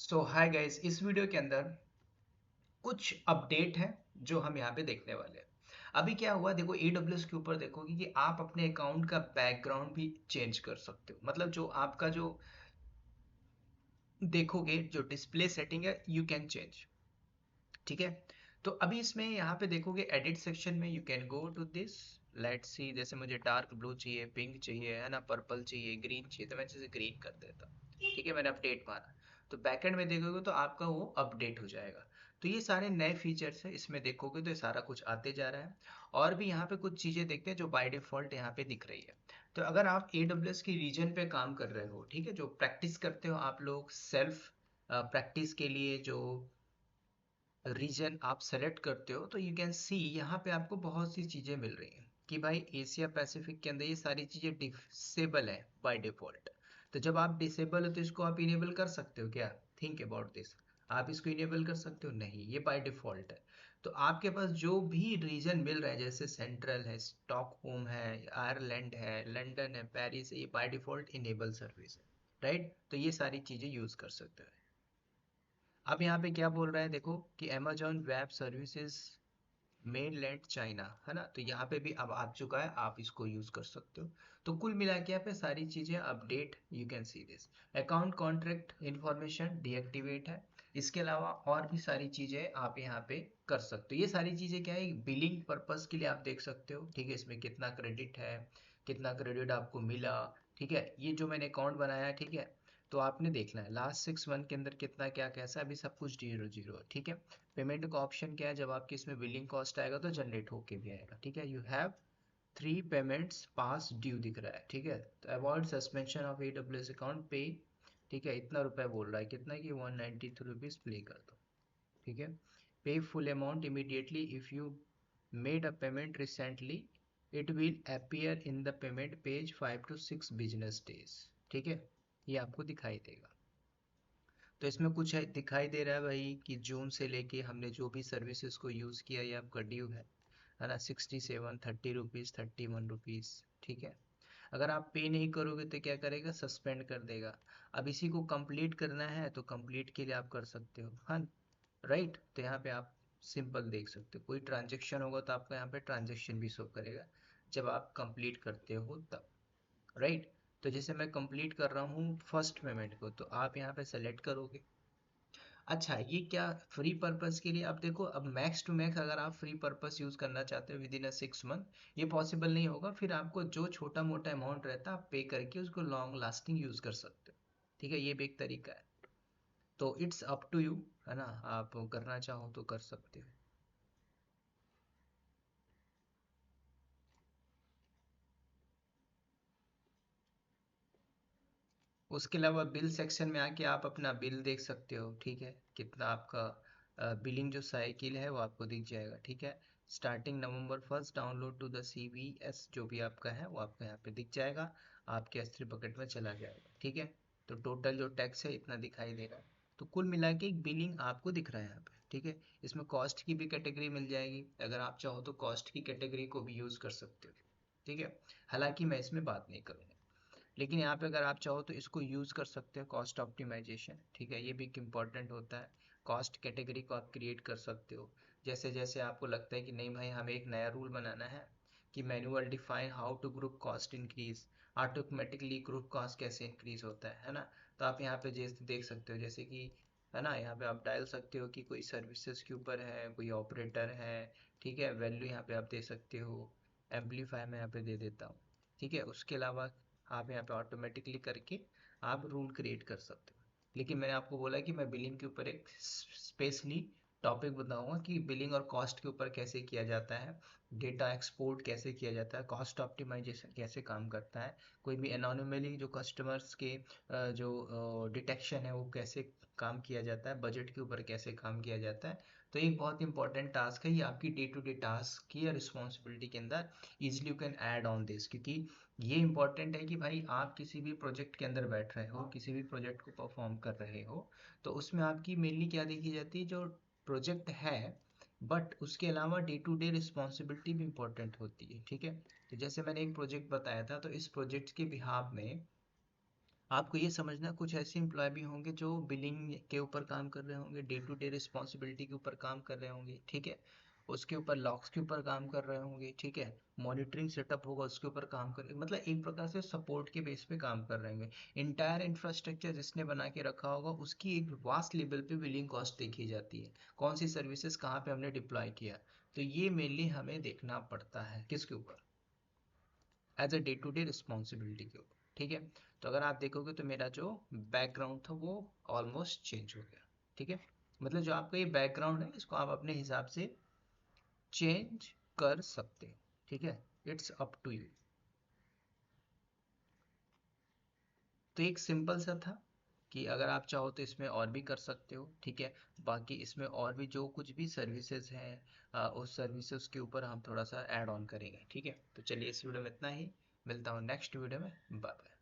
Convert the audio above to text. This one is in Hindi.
सो हाय गाइस, इस वीडियो के अंदर कुछ अपडेट है जो हम यहाँ पे देखने वाले हैं। अभी क्या हुआ देखो, AWS के ऊपर देखोगे कि आप अपने अकाउंट का बैकग्राउंड भी चेंज कर सकते हो। मतलब जो आपका जो देखोगे जो डिस्प्ले सेटिंग है यू कैन चेंज। ठीक है, तो अभी इसमें यहाँ पे देखोगे एडिट सेक्शन में you can go to this. Let's see, जैसे मुझे डार्क ब्लू चाहिए, पिंक चाहिए, है ना, पर्पल चाहिए, ग्रीन चाहिए, तो मैं जैसे ग्रीन कर देता हूँ। ठीक है, मैंने अपडेट मारा तो बैकएंड में देखोगे तो आपका वो अपडेट हो जाएगा। तो ये सारे नए फीचर्स है, इसमें देखोगे तो ये सारा कुछ आते जा रहा है। और भी यहाँ पे कुछ चीज़ें देखते हैं जो बाय डिफॉल्ट यहाँ पे दिख रही है। तो अगर आप AWS की रीजन पे काम कर रहे हो, ठीक है, जो प्रैक्टिस करते हो आप लोग सेल्फ प्रैक्टिस के लिए, जो रीजन आप सेलेक्ट करते हो, तो यू कैन सी यहाँ पे आपको बहुत सी चीज़ें मिल रही हैं कि भाई एशिया पैसिफिक के अंदर ये सारी चीज़ें डिसेबल है बाय डिफॉल्ट। तो जब आप डिसेबल हो तो इसको आप इनेबल कर सकते हो क्या? Think about this. आप इसको इनेबल कर सकते हो? नहीं, ये बाय डिफॉल्ट है। तो आपके पास जो भी रीजन मिल रहा है, जैसे सेंट्रल है, स्टॉकहोम है, आयरलैंड है, लंदन है, पेरिस है, ये बाय डिफॉल्ट इनेबल सर्विस है। राइट, तो ये सारी चीज़ें यूज़ कर सकते हो। अब यहाँ पे क्या बोल रहा है देखो कि Amazon web services mainland China, है ना, तो यहाँ पे भी अब आ चुका है, आप इसको यूज कर सकते हो। तो कुल मिला के यहाँ पे सारी चीजें update, you can see this. Account contract information deactivate है। इसके अलावा और भी सारी चीजें आप यहाँ पे कर सकते हो। ये सारी चीजें क्या है, बिलिंग पर्पस के लिए आप देख सकते हो। ठीक है, इसमें कितना क्रेडिट है, कितना क्रेडिट आपको मिला। ठीक है, ये जो मैंने अकाउंट बनाया है, ठीक है, तो आपने देखना है लास्ट 6 मंथ के अंदर कितना क्या कैसा, अभी सब कुछ 0 0 है। ठीक है, पेमेंट का ऑप्शन क्या है, जब आपके इसमें बिलिंग कॉस्ट आएगा तो जनरेट होके भी आएगा। ठीक है, you have 3 payments pass due दिख रहा है। ठीक है, तो avoid suspension of AWS account पे। ठीक है, इतना रुपए बोल रहा है, कितना कि 193 रुपीज प्ले कर दो। ठीक है, पे full amount immediately if you made a payment recently, it will appear in the payment page 5 to 6 business days. ठीक है, ये आपको दिखाई देगा। तो इसमें कुछ है दिखाई दे रहा है भाई कि जून से लेके हमने जो भी सर्विसेज को यूज़ किया ये आपका ड्यू है ना, 67, 30 रुपीज़, 31 रुपीज़। ठीक है, अगर आप पे नहीं करोगे तो क्या करेगा, सस्पेंड कर देगा। अब इसी को कंप्लीट करना है तो कंप्लीट के लिए आप कर सकते हो, हाँ। राइट, तो यहाँ पे आप सिंपल देख सकते हो, कोई ट्रांजेक्शन होगा तो आपको यहाँ पे ट्रांजेक्शन भी शो करेगा जब आप कंप्लीट करते हो तब। राइट, तो जैसे मैं कंप्लीट कर रहा हूँ फर्स्ट पेमेंट को, तो आप यहाँ पे सेलेक्ट करोगे। अच्छा, ये क्या फ्री पर्पस के लिए? अब देखो, अब मैक्स टू मैक्स अगर आप फ्री पर्पस यूज करना चाहते हो विद इन 6 मंथ, ये पॉसिबल नहीं होगा। फिर आपको जो छोटा मोटा अमाउंट रहता है आप पे करके उसको लॉन्ग लास्टिंग यूज कर सकते हो। ठीक है, ये भी एक तरीका है। तो इट्स अप टू यू, है ना, आप करना चाहो तो कर सकते हो। उसके अलावा बिल सेक्शन में आके आप अपना बिल देख सकते हो। ठीक है, कितना आपका बिलिंग जो साइकिल है वो आपको दिख जाएगा। ठीक है, starting November 1 download to the CVS जो भी आपका है वो आपको यहाँ पे दिख जाएगा, आपके S3 बकेट में चला जाएगा। ठीक है, तो टोटल जो टैक्स है इतना दिखाई दे रहा है। तो कुल मिला के एक बिलिंग आपको दिख रहा है यहाँ पे। ठीक है, इसमें कॉस्ट की भी कैटेगरी मिल जाएगी, अगर आप चाहो तो कॉस्ट की कैटेगरी को भी यूज कर सकते हो। ठीक है, हालांकि मैं इसमें बात नहीं करूँगा, लेकिन यहाँ पे अगर आप चाहो तो इसको यूज़ कर सकते हो, कॉस्ट ऑप्टिमाइजेशन। ठीक है, ये भी एक इम्पॉर्टेंट होता है। कॉस्ट कैटेगरी को आप क्रिएट कर सकते हो। जैसे जैसे आपको लगता है कि नहीं भाई हमें एक नया रूल बनाना है कि manual define how to group cost increase, automatically group cost increase increase होता है ना, तो आप यहाँ पे जैसे देख सकते हो, जैसे कि, है ना, यहाँ पे आप डाल सकते हो कि कोई सर्विसेज के ऊपर है, कोई ऑपरेटर है। ठीक है, वैल्यू यहाँ पे आप दे सकते हो, एम्पलीफाई में यहाँ पे दे देता हूँ। ठीक है, उसके अलावा आप यहाँ पे ऑटोमेटिकली करके आप रूल क्रिएट कर सकते हो। लेकिन मैंने आपको बोला कि मैं बिलिंग के ऊपर एक स्पेशली टॉपिक बताऊंगा कि बिलिंग और कॉस्ट के ऊपर कैसे किया जाता है, डेटा एक्सपोर्ट कैसे किया जाता है, कॉस्ट ऑप्टिमाइजेशन कैसे काम करता है, कोई भी एनोनिमली जो कस्टमर्स के जो डिटेक्शन है वो कैसे काम किया जाता है, बजट के ऊपर कैसे काम किया जाता है। तो एक बहुत इंपॉर्टेंट टास्क है ये आपकी डे टू डे टास्क की या रिस्पॉन्सिबिलिटी के अंदर easily you can add on this, क्योंकि ये इंपॉर्टेंट है कि भाई आप किसी भी प्रोजेक्ट के अंदर बैठ रहे हो, किसी भी प्रोजेक्ट को परफॉर्म कर रहे हो, तो उसमें आपकी मेनली क्या देखी जाती है, जो प्रोजेक्ट है, बट उसके अलावा डे टू डे रिस्पॉन्सिबिलिटी भी इंपॉर्टेंट होती है। ठीक है, तो जैसे मैंने एक प्रोजेक्ट बताया था, तो इस प्रोजेक्ट के बिहाफ में आपको ये समझना कुछ ऐसे एम्प्लॉय भी होंगे जो बिलिंग के ऊपर काम कर रहे होंगे, डे टू डे रिस्पॉन्सिबिलिटी के ऊपर काम कर रहे होंगे, ठीक है, उसके ऊपर लॉक्स के ऊपर काम कर रहे होंगे, ठीक है, मॉनिटरिंग सेटअप होगा उसके ऊपर काम कर, मतलब एक प्रकार से सपोर्ट के बेस पे काम कर रहे होंगे। इंटायर इंफ्रास्ट्रक्चर जिसने बना के रखा होगा उसकी एक वास्ट लेवल पे बिलिंग कॉस्ट देखी जाती है, कौन सी सर्विसेज कहाँ पे हमने डिप्लॉय किया। तो ये मेनली हमें देखना पड़ता है किसके ऊपर, as a day to day responsibility के ऊपर, ठीक है। तो अगर आप देखोगे तो मेरा जो बैकग्राउंड था वो ऑलमोस्ट चेंज हो गया, ठीक है, मतलब जो आपका ये बैकग्राउंड है इसको आप अपने हिसाब से चेंज कर सकते हो, ठीक है, इट्स अप टू यू। तो एक सिंपल सा था कि अगर आप चाहो तो इसमें और भी कर सकते हो, ठीक है, बाकी इसमें और भी जो कुछ भी सर्विसेज हैं उस सर्विसेज के ऊपर हम थोड़ा सा ऐड ऑन करेंगे, ठीक है। तो चलिए इस वीडियो में इतना ही, मिलता हूँ नेक्स्ट वीडियो में, बाय बाय।